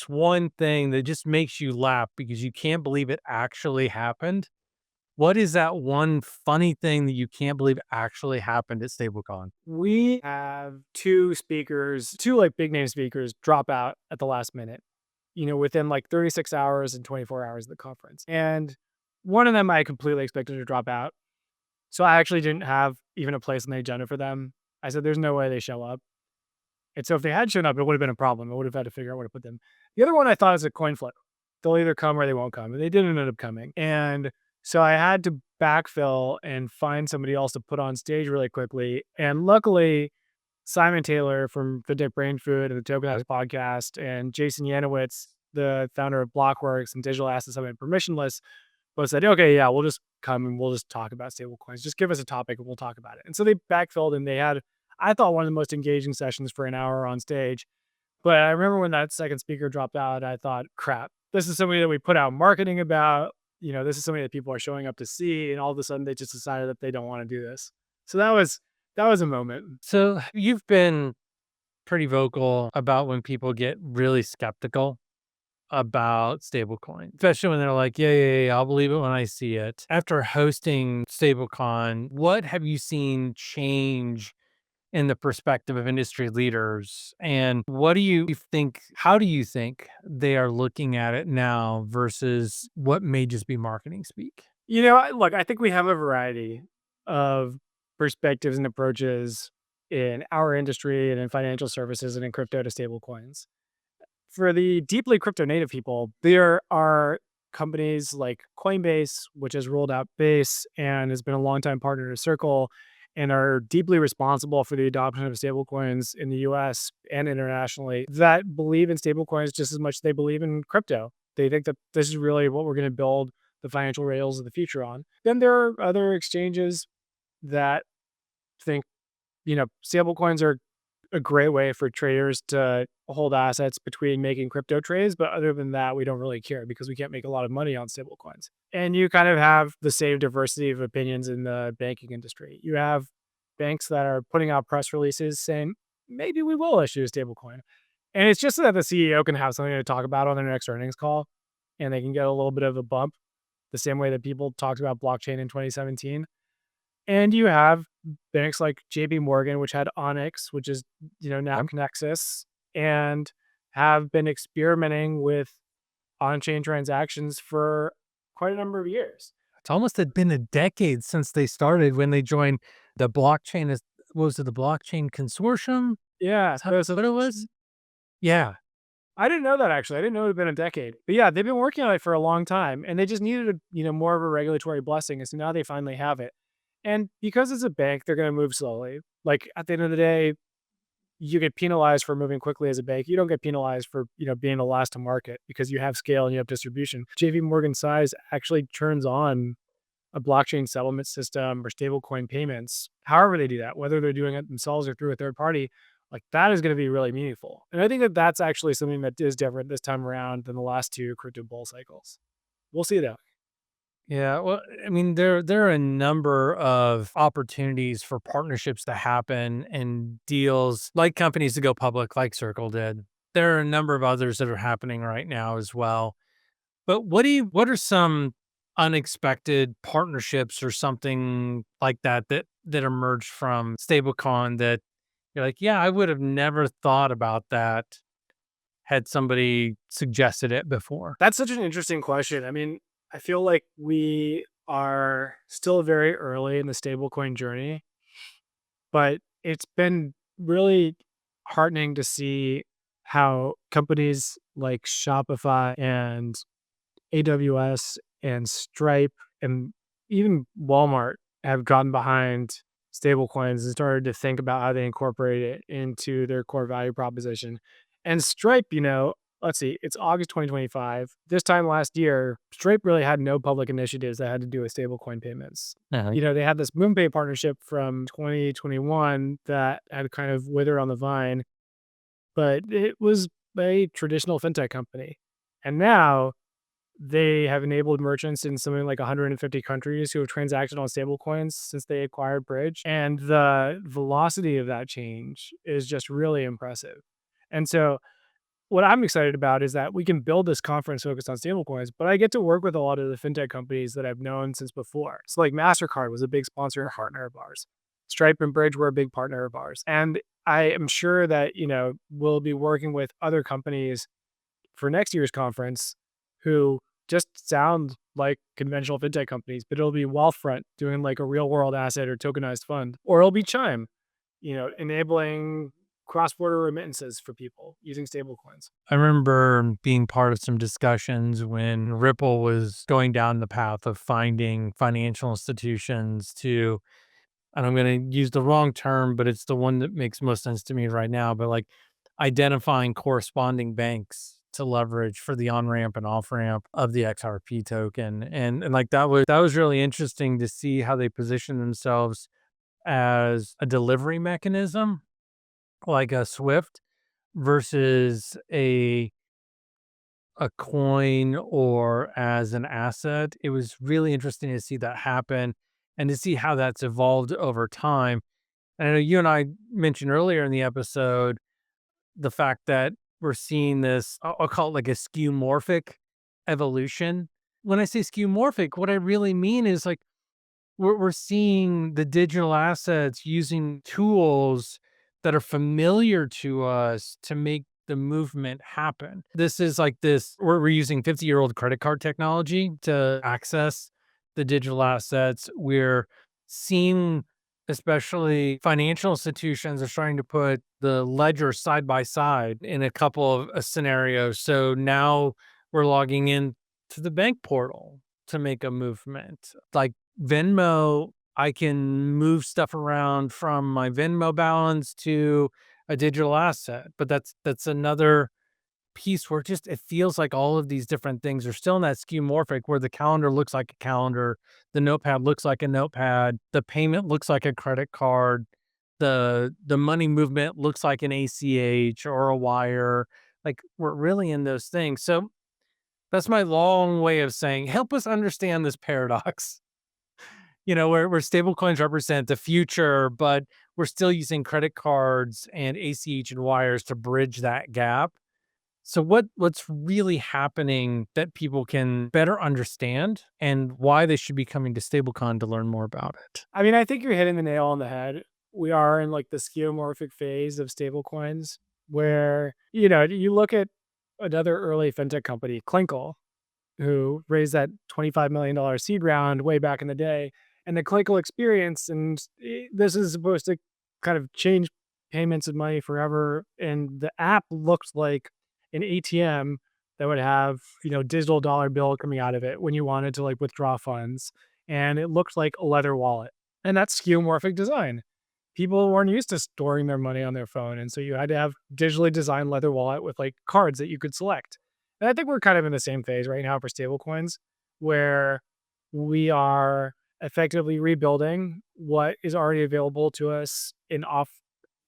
one thing that just makes you laugh because you can't believe it actually happened. What is that one funny thing that you can't believe actually happened at StableCon? We have two like big name speakers drop out at the last minute, within like 36 hours and 24 hours of the conference. And one of them I completely expected to drop out. So I actually didn't have even a place on the agenda for them. I said, there's no way they show up. And so if they had shown up, it would have been a problem. I would have had to figure out where to put them. The other one I thought was a coin flip. They'll either come or they won't come. And they didn't end up coming. And So I had to backfill and find somebody else to put on stage really quickly. And luckily, Simon Taylor from FinTech Brain Food and the Tokenized podcast, and Jason Yanowitz, the founder of Blockworks and Digital Asset Summit and Permissionless, both said, okay, yeah, we'll just come and we'll just talk about stablecoins. Just give us a topic and we'll talk about it. And so they backfilled and they had, I thought, one of the most engaging sessions for an hour on stage. But I remember when that second speaker dropped out, I thought, crap, this is something that we put out marketing about. This is something that people are showing up to see. And all of a sudden they just decided that they don't want to do this. So that was a moment. So you've been pretty vocal about when people get really skeptical about stablecoin, especially when they're like, yeah, I'll believe it when I see it. After hosting StableCon, what have you seen change in the perspective of industry leaders? And what do you think, how do you think they are looking at it now versus what may just be marketing speak? Look, I think we have a variety of perspectives and approaches in our industry and in financial services and in crypto to stablecoins. For the deeply crypto native people, there are companies like Coinbase, which has rolled out Base and has been a longtime partner to Circle and are deeply responsible for the adoption of stablecoins in the US and internationally, that believe in stablecoins just as much as they believe in crypto. They think that this is really what we're going to build the financial rails of the future on. Then there are other exchanges that think, stablecoins are a great way for traders to hold assets between making crypto trades. But other than that, we don't really care because we can't make a lot of money on stablecoins. And you kind of have the same diversity of opinions in the banking industry. You have banks that are putting out press releases saying, maybe we will issue a stablecoin. And it's just so that the CEO can have something to talk about on their next earnings call and they can get a little bit of a bump the same way that people talked about blockchain in 2017. And you have banks like JP Morgan, which had Onyx, which is, now Nexus, and have been experimenting with on-chain transactions for quite a number of years. It's almost had been a decade since they started when they joined the blockchain. What was it, the blockchain consortium? Yeah. Is that what it was? Yeah. I didn't know that, actually. I didn't know it had been a decade. But yeah, they've been working on it for a long time, and they just needed more of a regulatory blessing. And so now they finally have it. And because it's a bank, they're going to move slowly. Like, at the end of the day, you get penalized for moving quickly as a bank. You don't get penalized for, being the last to market because you have scale and you have distribution. JP Morgan Size actually turns on a blockchain settlement system or stablecoin payments. However they do that, whether they're doing it themselves or through a third party, like that is going to be really meaningful. And I think that that's actually something that is different this time around than the last two crypto bull cycles. We'll see though. Yeah, well, I mean, there are a number of opportunities for partnerships to happen and deals like companies to go public, like Circle did. There are a number of others that are happening right now as well. But what are some unexpected partnerships or something like that emerged from StableCon that you're like, yeah, I would have never thought about that had somebody suggested it before? That's such an interesting question. I mean, I feel like we are still very early in the stablecoin journey, but it's been really heartening to see how companies like Shopify and AWS and Stripe and even Walmart have gotten behind stablecoins and started to think about how they incorporate it into their core value proposition. And Stripe, let's see, it's August 2025. This time last year, Stripe really had no public initiatives that had to do with stablecoin payments. They had this MoonPay partnership from 2021 that had kind of withered on the vine, but it was a traditional fintech company. And now they have enabled merchants in something like 150 countries who have transacted on stablecoins since they acquired Bridge. And the velocity of that change is just really impressive. And so what I'm excited about is that we can build this conference focused on stablecoins, but I get to work with a lot of the fintech companies that I've known since before. So like MasterCard was a big sponsor and partner of ours. Stripe and Bridge were a big partner of ours. And I am sure that, we'll be working with other companies for next year's conference who just sound like conventional fintech companies, but it'll be Wealthfront doing like a real world asset or tokenized fund, or it'll be Chime, enabling cross-border remittances for people using stablecoins. I remember being part of some discussions when Ripple was going down the path of finding financial institutions to, and I'm going to use the wrong term, but it's the one that makes most sense to me right now, but like identifying corresponding banks to leverage for the on-ramp and off-ramp of the XRP token. And like that was really interesting to see how they position themselves as a delivery mechanism, like a Swift versus a coin or as an asset. It was really interesting to see that happen and to see how that's evolved over time. And I know you and I mentioned earlier in the episode the fact that we're seeing this, I'll call it like a skeuomorphic evolution. When I say skeuomorphic, what I really mean is like we're seeing the digital assets using tools that are familiar to us to make the movement happen. This is like this, we're using 50-year-old credit card technology to access the digital assets. We're seeing, especially financial institutions are starting to put the ledger side by side in a couple of scenarios. So now we're logging in to the bank portal to make a movement. Like Venmo, I can move stuff around from my Venmo balance to a digital asset, but that's another piece where just it feels like all of these different things are still in that skeuomorphic where the calendar looks like a calendar, the notepad looks like a notepad, the payment looks like a credit card, the money movement looks like an ACH or a wire. Like we're really in those things. So that's my long way of saying, help us understand this paradox. Where stablecoins represent the future, but we're still using credit cards and ACH and wires to bridge that gap. So what's really happening that people can better understand and why they should be coming to StableCon to learn more about it? I mean, I think you're hitting the nail on the head. We are in like the skeuomorphic phase of stablecoins where, you look at another early fintech company, Clinkle, who raised that $25 million seed round way back in the day. And the Clinkle experience, and this is supposed to kind of change payments of money forever. And the app looked like an ATM that would have, digital dollar bill coming out of it when you wanted to like withdraw funds. And it looked like a leather wallet. And that's skeuomorphic design. People weren't used to storing their money on their phone. And so you had to have digitally designed leather wallet with like cards that you could select. And I think we're kind of in the same phase right now for stablecoins, where we are effectively rebuilding what is already available to us in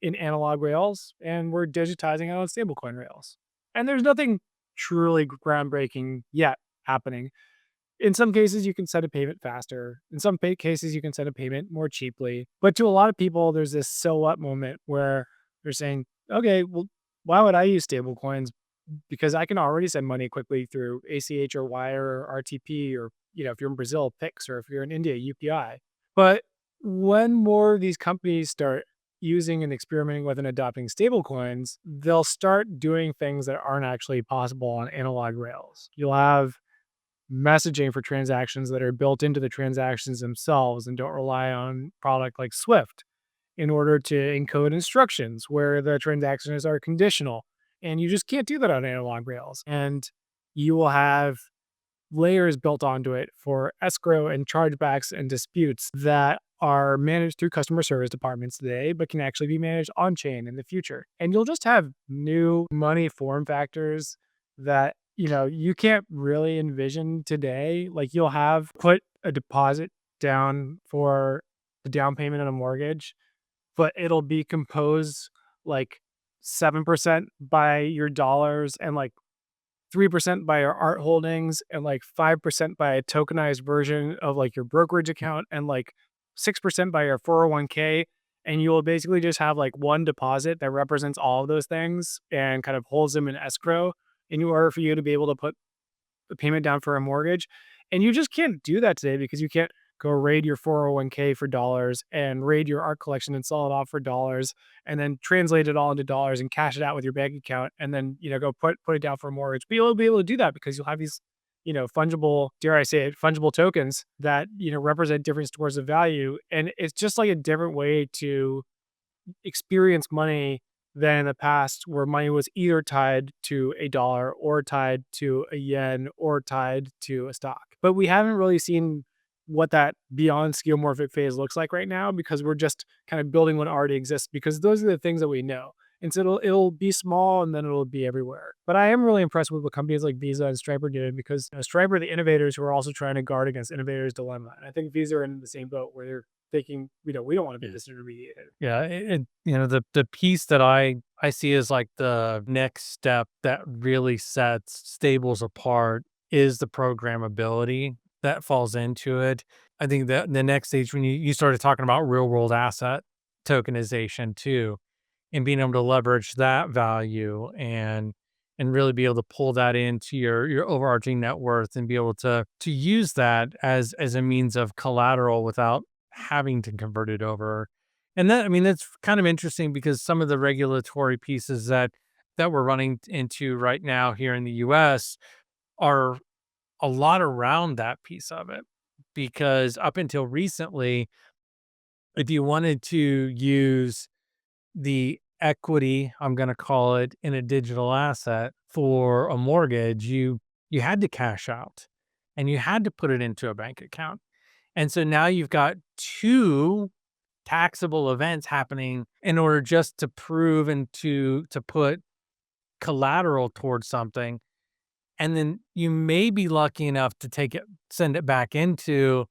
analog rails, and we're digitizing it on stablecoin rails. And there's nothing truly groundbreaking yet happening. In some cases, you can send a payment faster. In some cases, you can send a payment more cheaply. But to a lot of people, there's this so what moment where they're saying, okay, well, why would I use stablecoins? Because I can already send money quickly through ACH or Wire or RTP, or, if you're in Brazil, Pix, or if you're in India, UPI. But when more of these companies start using and experimenting with and adopting stablecoins, they'll start doing things that aren't actually possible on analog rails. You'll have messaging for transactions that are built into the transactions themselves and don't rely on product like Swift in order to encode instructions where the transactions are conditional. And you just can't do that on analog rails. And you will have layers built onto it for escrow and chargebacks and disputes that are managed through customer service departments today, but can actually be managed on chain in the future. And you'll just have new money form factors that, you can't really envision today. Like you'll have put a deposit down for the down payment on a mortgage, but it'll be composed like 7% by your dollars and like 3% by your art holdings and like 5% by a tokenized version of like your brokerage account and like 6% by your 401k. And you will basically just have like one deposit that represents all of those things and kind of holds them in escrow in order for you to be able to put the payment down for a mortgage. And you just can't do that today because you can't go raid your 401k for dollars and raid your art collection and sell it off for dollars and then translate it all into dollars and cash it out with your bank account and then, go put it down for a mortgage. But you'll be able to do that because you'll have these, fungible, dare I say it, fungible tokens that, represent different stores of value. And it's just like a different way to experience money than in the past where money was either tied to a dollar or tied to a yen or tied to a stock. But we haven't really seen what that beyond skeuomorphic phase looks like right now because we're just kind of building what already exists because those are the things that we know. And so it'll be small and then it'll be everywhere. But I am really impressed with what companies like Visa and Stripe are doing because Stripe are the innovators who are also trying to guard against innovators' dilemma. And I think Visa are in the same boat where they're thinking, we don't want to be disintermediated. Yeah, the piece that I see as like the next step that really sets stables apart is the programmability that falls into it. I think that the next stage when you started talking about real world asset tokenization too, and being able to leverage that value and really be able to pull that into your overarching net worth and be able to use that as a means of collateral without having to convert it over. And that, I mean, that's kind of interesting because some of the regulatory pieces that we're running into right now here in the US are a lot around that piece of it. Because up until recently, if you wanted to use the equity, I'm going to call it, in a digital asset for a mortgage, you had to cash out and you had to put it into a bank account. And so now you've got two taxable events happening in order just to prove and to put collateral towards something. And then you may be lucky enough to send it back into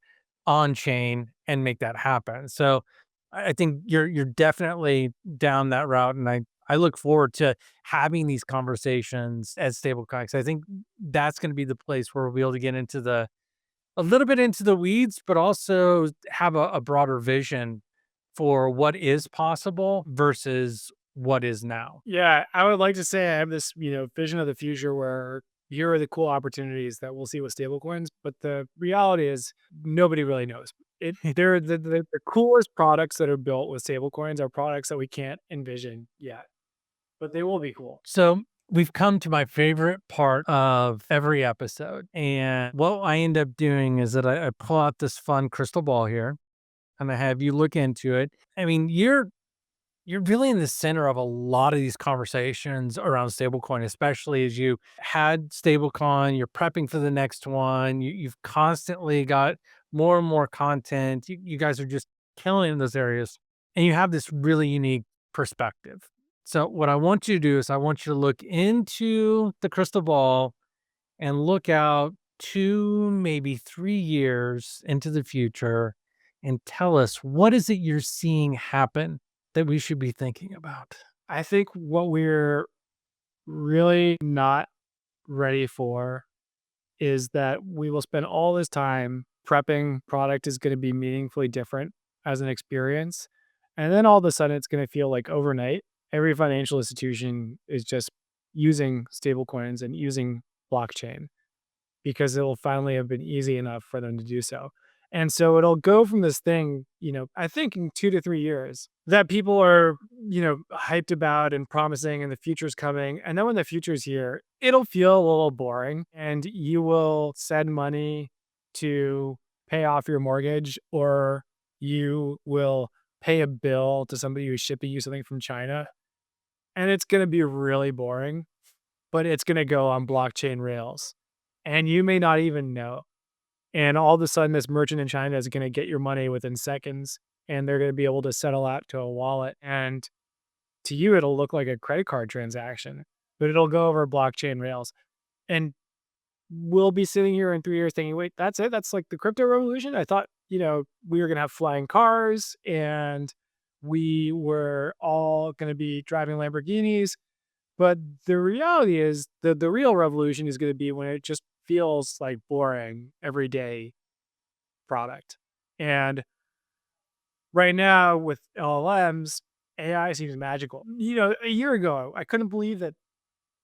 on chain and make that happen. So I think you're definitely down that route. And I look forward to having these conversations at StableCon, 'cause I think that's going to be the place where we'll be able to get into a little bit into the weeds, but also have a broader vision for what is possible versus what is now. Yeah, I would like to say I have this, vision of the future where here are the cool opportunities that we'll see with stablecoins, but the reality is nobody really knows. They're the coolest products that are built with stablecoins are products that we can't envision yet, but they will be cool. So we've come to my favorite part of every episode. And what I end up doing is that I pull out this fun crystal ball here and I have you look into it. I mean, you're really in the center of a lot of these conversations around stablecoin, especially as you had StableCon, you're prepping for the next one. You've constantly got more and more content. You guys are just killing in those areas, and you have this really unique perspective. So what I want you to do is I want you to look into the crystal ball and look out 2, maybe 3 years into the future and tell us what is it you're seeing happen that we should be thinking about? I think what we're really not ready for is that we will spend all this time prepping product is going to be meaningfully different as an experience. And then all of a sudden it's going to feel like overnight, every financial institution is just using stablecoins and using blockchain because it'll finally have been easy enough for them to do so. And so it'll go from this thing, I think in 2 to 3 years that people are, hyped about and promising and the future's coming. And then when the future's here, it'll feel a little boring and you will send money to pay off your mortgage or you will pay a bill to somebody who's shipping you something from China. And it's going to be really boring, but it's going to go on blockchain rails. And you may not even know. And all of a sudden, this merchant in China is going to get your money within seconds, and they're going to be able to settle out to a wallet. And to you, it'll look like a credit card transaction, but it'll go over blockchain rails. And we'll be sitting here in 3 years thinking, wait, that's it? That's like the crypto revolution? I thought, we were going to have flying cars and we were all going to be driving Lamborghinis. But the reality is that the real revolution is going to be when it just feels like boring everyday product. And right now with LLMs, AI seems magical. A year ago, I couldn't believe that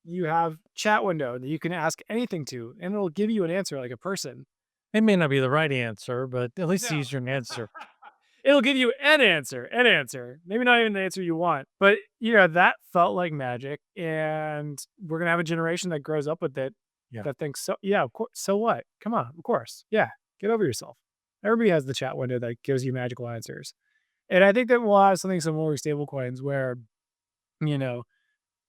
you have chat window that you can ask anything to, and it'll give you an answer like a person. It may not be the right answer, but at least use your answer. It'll give you an answer. Maybe not even the answer you want, but that felt like magic. And we're going to have a generation that grows up with it that thinks, so yeah, of course. So what? Come on, of course. Yeah. Get over yourself. Everybody has the chat window that gives you magical answers. And I think that we'll have something similar with stablecoins where You know,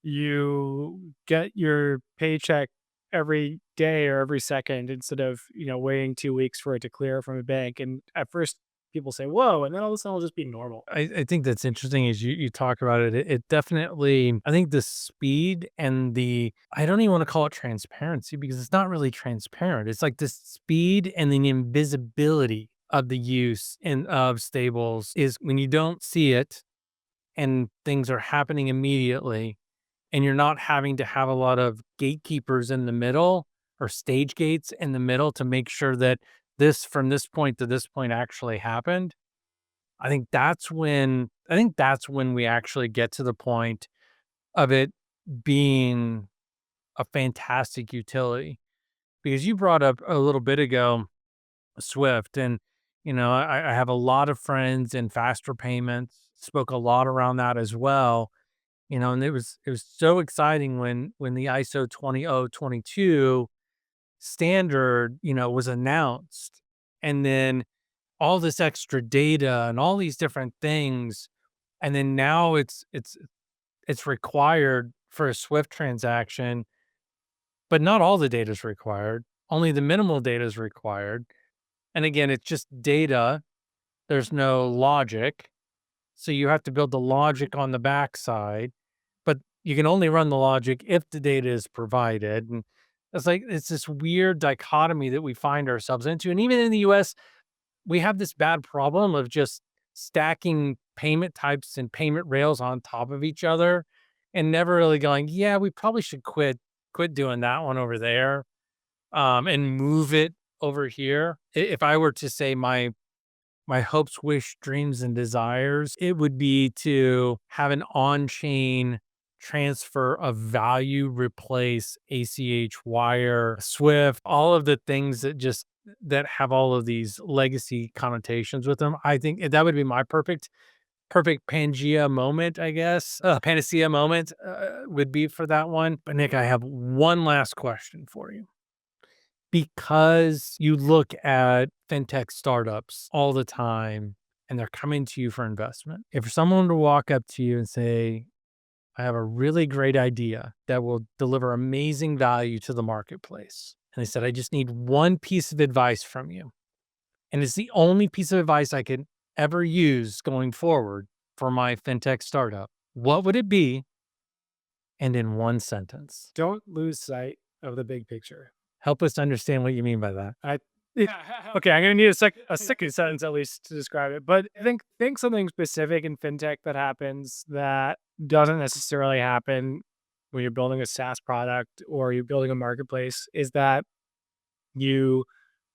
you get your paycheck every day or every second instead of, waiting 2 weeks for it to clear from a bank. And at first people say, whoa, and then all of a sudden it'll just be normal. I think that's interesting as you talk about it. It definitely, I think the speed and I don't even want to call it transparency because it's not really transparent. It's like the speed and the invisibility of the use of stables is when you don't see it and things are happening immediately and you're not having to have a lot of gatekeepers in the middle or stage gates in the middle to make sure that this from this point to this point actually happened. I think that's when we actually get to the point of it being a fantastic utility. Because you brought up a little bit ago Swift, and I have a lot of friends in faster payments. Spoke a lot around that as well. And it was so exciting when the ISO 20022 standard was announced, and then all this extra data and all these different things. And then now it's required for a Swift transaction, but not all the data is required. Only the minimal data is required. And again, it's just data. There's no logic. So you have to build the logic on the backside, but you can only run the logic if the data is provided. And it's this weird dichotomy that we find ourselves into. And even in the US, we have this bad problem of just stacking payment types and payment rails on top of each other and never really going, yeah, we probably should quit doing that one over there, and move it over here. If I were to say my hopes, wish, dreams, and desires, it would be to have an on-chain transfer of value, replace ACH, wire, Swift, all of the things that have all of these legacy connotations with them. I think that would be my perfect Pangea moment, I guess. Panacea moment would be for that one. But Nick, I have one last question for you. Because you look at fintech startups all the time and they're coming to you for investment. If someone were to walk up to you and say, I have a really great idea that will deliver amazing value to the marketplace. And they said, I just need one piece of advice from you. And it's the only piece of advice I could ever use going forward for my fintech startup. What would it be? And in one sentence. Don't lose sight of the big picture. Help us understand what you mean by that. Okay, I'm gonna need a second sentence at least to describe it. But I think something specific in fintech that happens that doesn't necessarily happen when you're building a SaaS product or you're building a marketplace is that you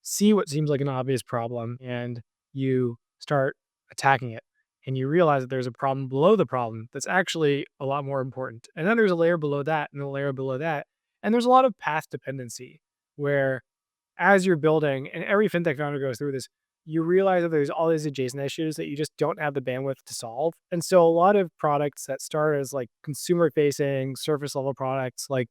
see what seems like an obvious problem and you start attacking it. And you realize that there's a problem below the problem that's actually a lot more important. And then there's a layer below that and a layer below that. And there's a lot of path dependency where as you're building, and every fintech founder goes through this, you realize that there's all these adjacent issues that you just don't have the bandwidth to solve. And so a lot of products that start as like consumer facing surface level products, like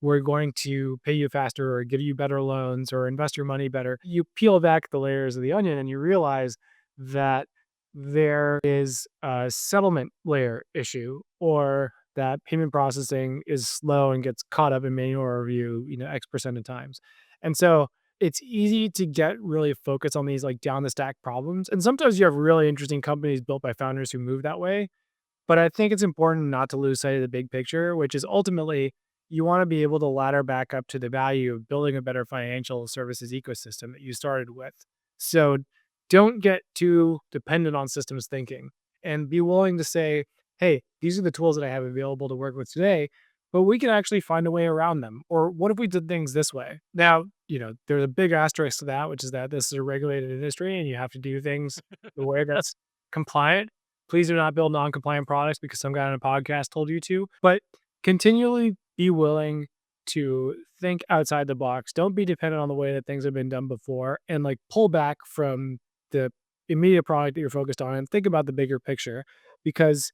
we're going to pay you faster or give you better loans or invest your money better. You peel back the layers of the onion and you realize that there is a settlement layer issue or that payment processing is slow and gets caught up in manual review, X percent of times. And so it's easy to get really focused on these like down the stack problems. And sometimes you have really interesting companies built by founders who move that way. But I think it's important not to lose sight of the big picture, which is ultimately you want to be able to ladder back up to the value of building a better financial services ecosystem that you started with. So don't get too dependent on systems thinking and be willing to say, hey, these are the tools that I have available to work with today, but we can actually find a way around them. Or what if we did things this way? Now, there's a big asterisk to that, which is that this is a regulated industry and you have to do things the way that's compliant. Please do not build non-compliant products because some guy on a podcast told you to, but continually be willing to think outside the box. Don't be dependent on the way that things have been done before and like pull back from the immediate product that you're focused on and think about the bigger picture because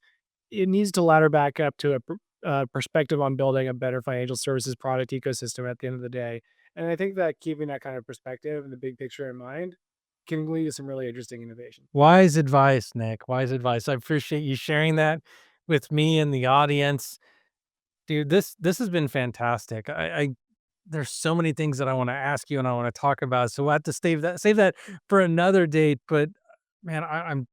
it needs to ladder back up to a perspective on building a better financial services product ecosystem at the end of the day. And I think that keeping that kind of perspective and the big picture in mind can lead to some really interesting innovation. Wise advice, Nick. Wise advice. I appreciate you sharing that with me and the audience. Dude, this has been fantastic. I there's so many things that I want to ask you and I want to talk about. So we'll have to save that for another date. But man, I'm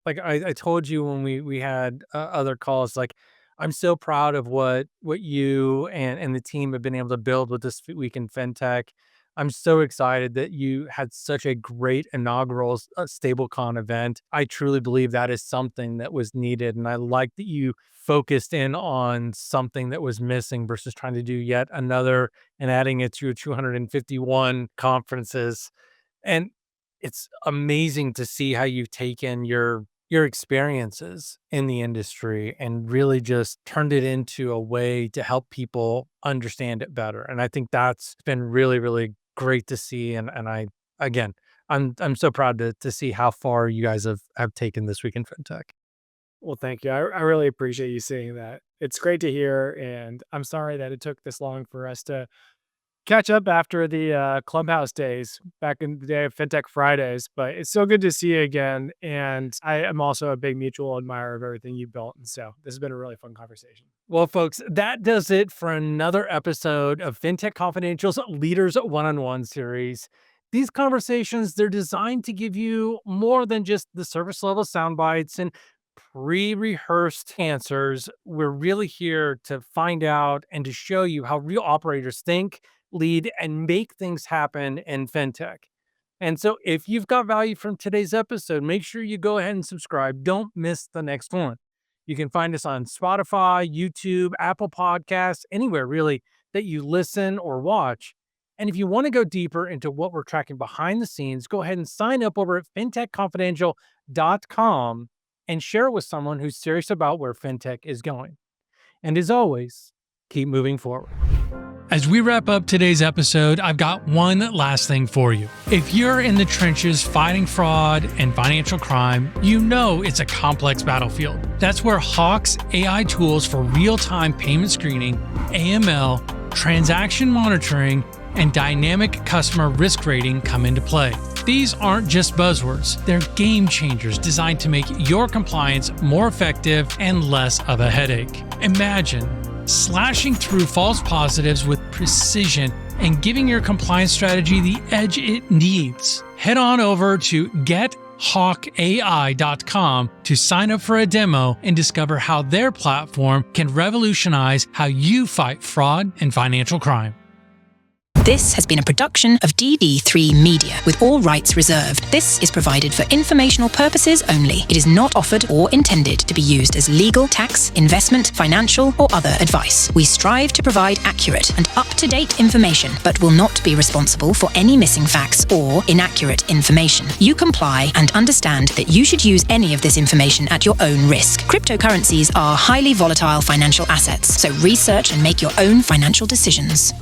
like I told you when we had other calls, like I'm so proud of what you and the team have been able to build with this week in fintech. I'm so excited that you had such a great inaugural StableCon event. I truly believe that is something that was needed, and I like that you focused in on something that was missing versus trying to do yet another and adding it to 251 conferences. And it's amazing to see how you've taken your experiences in the industry and really just turned it into a way to help people understand it better. And I think that's been really, really great to see. And I, again, I'm so proud to see how far you guys have taken this week in fintech. Well, thank you. I really appreciate you saying that. It's great to hear, and I'm sorry that it took this long for us to catch up after the Clubhouse days back in the day of FinTech Fridays, but it's so good to see you again. And I am also a big mutual admirer of everything you built. And so this has been a really fun conversation. Well, folks, that does it for another episode of FinTech Confidential's Leaders One-on-One series. These conversations, they're designed to give you more than just the surface level sound bites and pre-rehearsed answers. We're really here to find out and to show you how real operators think, lead, and make things happen in fintech. And so if you've got value from today's episode, make sure you go ahead and subscribe. Don't miss the next one. You can find us on Spotify, YouTube, Apple Podcasts, anywhere really that you listen or watch. And if you want to go deeper into what we're tracking behind the scenes, go ahead and sign up over at fintechconfidential.com and share it with someone who's serious about where fintech is going. And as always, keep moving forward. As we wrap up today's episode, I've got one last thing for you. If you're in the trenches fighting fraud and financial crime, you know it's a complex battlefield. That's where Hawk's AI tools for real-time payment screening, AML, transaction monitoring, and dynamic customer risk rating come into play. These aren't just buzzwords, they're game changers designed to make your compliance more effective and less of a headache. Imagine slashing through false positives with precision and giving your compliance strategy the edge it needs. Head on over to gethawkai.com to sign up for a demo and discover how their platform can revolutionize how you fight fraud and financial crime. This has been a production of DD3 Media, with all rights reserved. This is provided for informational purposes only. It is not offered or intended to be used as legal, tax, investment, financial, or other advice. We strive to provide accurate and up-to-date information, but will not be responsible for any missing facts or inaccurate information. You comply and understand that you should use any of this information at your own risk. Cryptocurrencies are highly volatile financial assets, so research and make your own financial decisions.